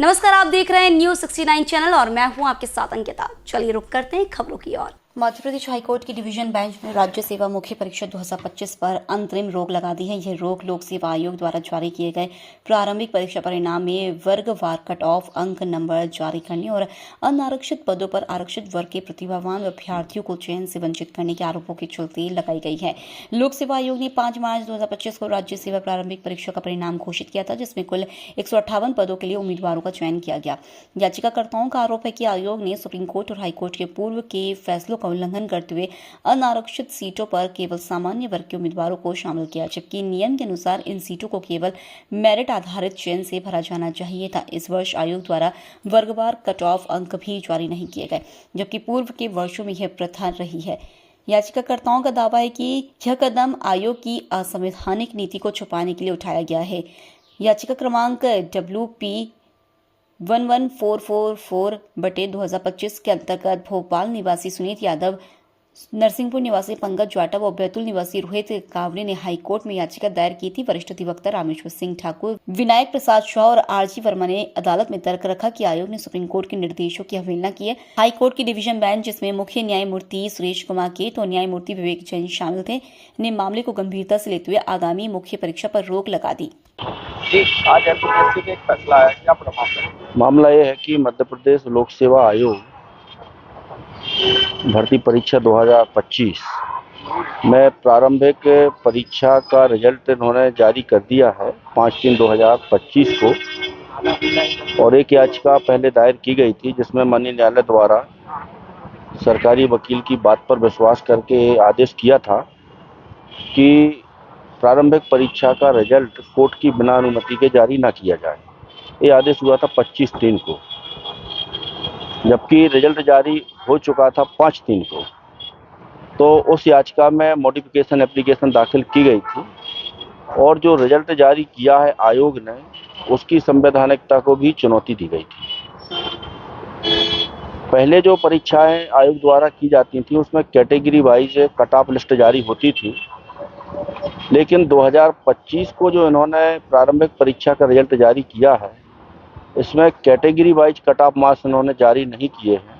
नमस्कार, आप देख रहे हैं न्यूज 69 चैनल और मैं हूं आपके साथ अंकिता। चलिए रुक करते हैं खबरों की ओर। मध्य प्रदेश हाईकोर्ट की डिवीजन बेंच ने राज्य सेवा मुख्य परीक्षा 2025 पर अंतरिम रोक लगा दी है। यह रोक लोक सेवा आयोग द्वारा जारी किए गए प्रारंभिक परीक्षा परिणाम में वर्गवार कट ऑफ अंक नंबर जारी करने और अनारक्षित पदों पर आरक्षित वर्ग के प्रतिभावान अभ्यर्थियों को चयन से वंचित करने के आरोपों के चलते लगाई गई है। लोक सेवा आयोग ने 5 मार्च 2025 को राज्य सेवा प्रारंभिक परीक्षा का परिणाम घोषित किया था, जिसमें कुल 158 पदों के लिए उम्मीदवारों का चयन किया गया। याचिकाकर्ताओं का आरोप है कि आयोग ने सुप्रीम कोर्ट और हाईकोर्ट के पूर्व के फैसलों का उल्लंघन करते हुए अनारक्षित सीटों पर केवल सामान्य वर्ग के उम्मीदवारों को शामिल किया, जबकि नियम के अनुसार इन सीटों को केवल मेरिट आधारित चयन से भरा जाना चाहिए था। इस वर्ष आयोग द्वारा वर्गवार कट ऑफ अंक भी जारी नहीं किए गए, जबकि पूर्व के वर्षों में यह प्रथा रही है। याचिकाकर्ताओं का दावा है कि यह कदम आयोग की असंवैधानिक नीति को छुपाने के लिए उठाया गया है। याचिका क्रमांक WP 11444/2025 के अंतर्गत भोपाल निवासी सुनीत यादव, नरसिंहपुर निवासी पंकज जाटव और बैतूल निवासी रोहित कावरे ने हाईकोर्ट में याचिका दायर की थी। वरिष्ठ अधिवक्ता रामेश्वर सिंह ठाकुर, विनायक प्रसाद शाह और RG वर्मा ने अदालत में तर्क रखा कि आयोग ने सुप्रीम कोर्ट के निर्देशों की अवहेलना की है। हाईकोर्ट की डिवीजन बेंच, जिसमें मुख्य न्यायमूर्ति सुरेश कुमार केत और न्यायमूर्ति विवेक जैन शामिल थे, ने मामले को गंभीरता से लेते हुए आगामी मुख्य परीक्षा पर रोक लगा दी। जी, आज एमपीएससी का एक फैसला आया, क्या पूरा मामला यह है कि मध्य प्रदेश लोक सेवा आयोग भर्ती परीक्षा 2025 में प्रारंभिक परीक्षा का रिजल्ट इन्होंने जारी कर दिया है 5/3/2025 को, और एक याचिका पहले दायर की गई थी जिसमें माननीय न्यायालय द्वारा सरकारी वकील की बात पर विश्वास करके आदेश किया था कि प्रारंभिक परीक्षा का रिजल्ट कोर्ट की बिना अनुमति के जारी ना किया जाए। ये आदेश हुआ था 25/3 को, जबकि रिजल्ट जारी हो चुका था 5/3 को। तो उस याचिका में मॉडिफिकेशन एप्लीकेशन दाखिल की गई थी और जो रिजल्ट जारी किया है आयोग ने, उसकी संवैधानिकता को भी चुनौती दी गई थी। पहले जो परीक्षाएं आयोग द्वारा की जाती थी उसमें category wise cut off list जारी होती थी, लेकिन 2025 को जो इन्होंने प्रारंभिक परीक्षा का रिजल्ट जारी किया है, इसमें category wise cut off marks इन्होंने जारी नहीं किए हैं।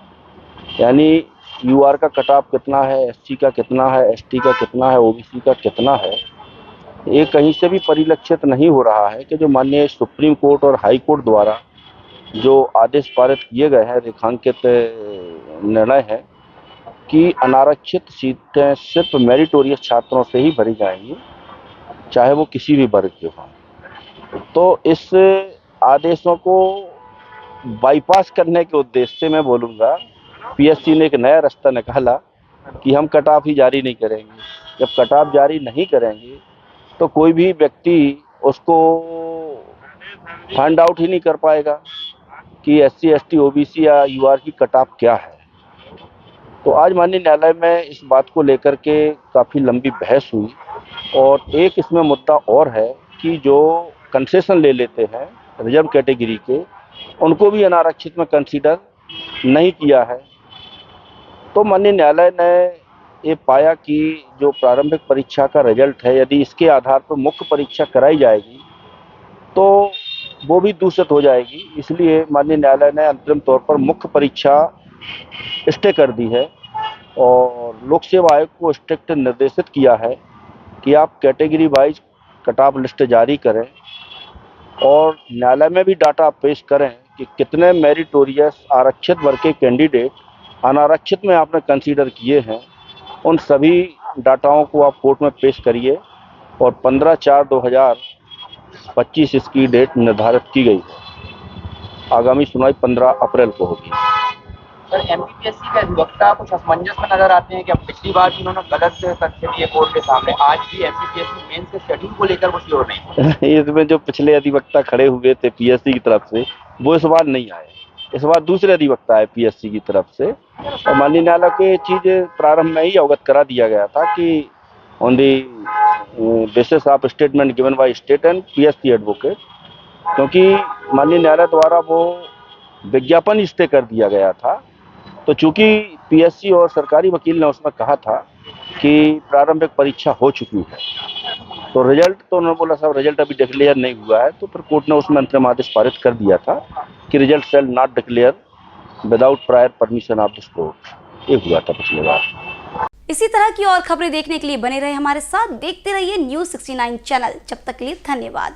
यानी UR का कट ऑफ कितना है, SC का कितना है, ST का कितना है, OBC का कितना है, ये कहीं से भी परिलक्षित नहीं हो रहा है कि जो माननीय सुप्रीम कोर्ट और हाई कोर्ट द्वारा जो आदेश पारित किए गए हैं, रेखांकित निर्णय है कि अनारक्षित सीटें सिर्फ मेरिटोरियस छात्रों से ही भरी जाएंगी, चाहे वो किसी भी वर्ग के हों। तो इस आदेशों को बाईपास करने के उद्देश्य से मैं बोलूँगा, PSC ने एक नया रास्ता निकाला कि हम कट ऑफ ही जारी नहीं करेंगे। जब कट ऑफ जारी नहीं करेंगे तो कोई भी व्यक्ति उसको फाइंड आउट ही नहीं कर पाएगा कि SC, ST, OBC या UR की कट ऑफ क्या है। तो आज माननीय न्यायालय में इस बात को लेकर के काफ़ी लंबी बहस हुई, और एक इसमें मुद्दा और है कि जो कंसेशन ले लेते हैं रिजर्व कैटेगरी के, उनको भी अनारक्षित में कंसीडर नहीं किया है। तो माननीय न्यायालय ने ये पाया कि जो प्रारंभिक परीक्षा का रिजल्ट है, यदि इसके आधार पर मुख्य परीक्षा कराई जाएगी तो वो भी दूषित हो जाएगी। इसलिए माननीय न्यायालय ने अंतरिम तौर पर मुख्य परीक्षा स्टे कर दी है और लोक सेवा आयोग को स्ट्रिक्ट निर्देशित किया है कि आप category wise cut off list जारी करें और न्यायालय में भी डाटा पेश करें कि कितने मेरिटोरियस आरक्षित वर्ग के कैंडिडेट अनारक्षित में आपने कंसीडर किए हैं। उन सभी डाटाओं को आप कोर्ट में पेश करिए और 15/4/2025 इसकी डेट निर्धारित की गई है। आगामी सुनवाई 15 अप्रैल को होगी। सर, एमपीएससी के अधिवक्ता कुछ असमंजस में नजर आते हैं कि अब पिछली बार भी उन्होंने गलत तथ्य दिए कोर्ट के सामने, आज भी एमपीएससी मेंस के शेड्यूल को लेकर वो श्योर नहीं। इसमें जो पिछले अधिवक्ता खड़े हुए थे PSC की तरफ से, वो इस बार नहीं आए। इस बार दूसरे अधिवक्ता है PSC की तरफ से, और माननीय न्यायालय को ये चीज़ प्रारंभ में ही अवगत करा दिया गया था कि on the basis of statement given by state and PSC advocate, क्योंकि माननीय न्यायालय द्वारा वो विज्ञापन स्टे कर दिया गया था। तो चूंकि PSC और सरकारी वकील ने उसमें कहा था कि प्रारंभिक परीक्षा हो चुकी है, तो रिजल्ट तो उन्होंने बोला साहब रिजल्ट अभी डिक्लेयर नहीं हुआ है, तो फिर कोर्ट ने उसमें अंतरिम आदेश पारित कर दिया था कि result shall not declare without prior permission of this court. ये हुआ था पिछली बार। इसी तरह की और खबरें देखने के लिए बने रहे हमारे साथ, देखते रहिए News 69 चैनल। जब तक के लिए धन्यवाद।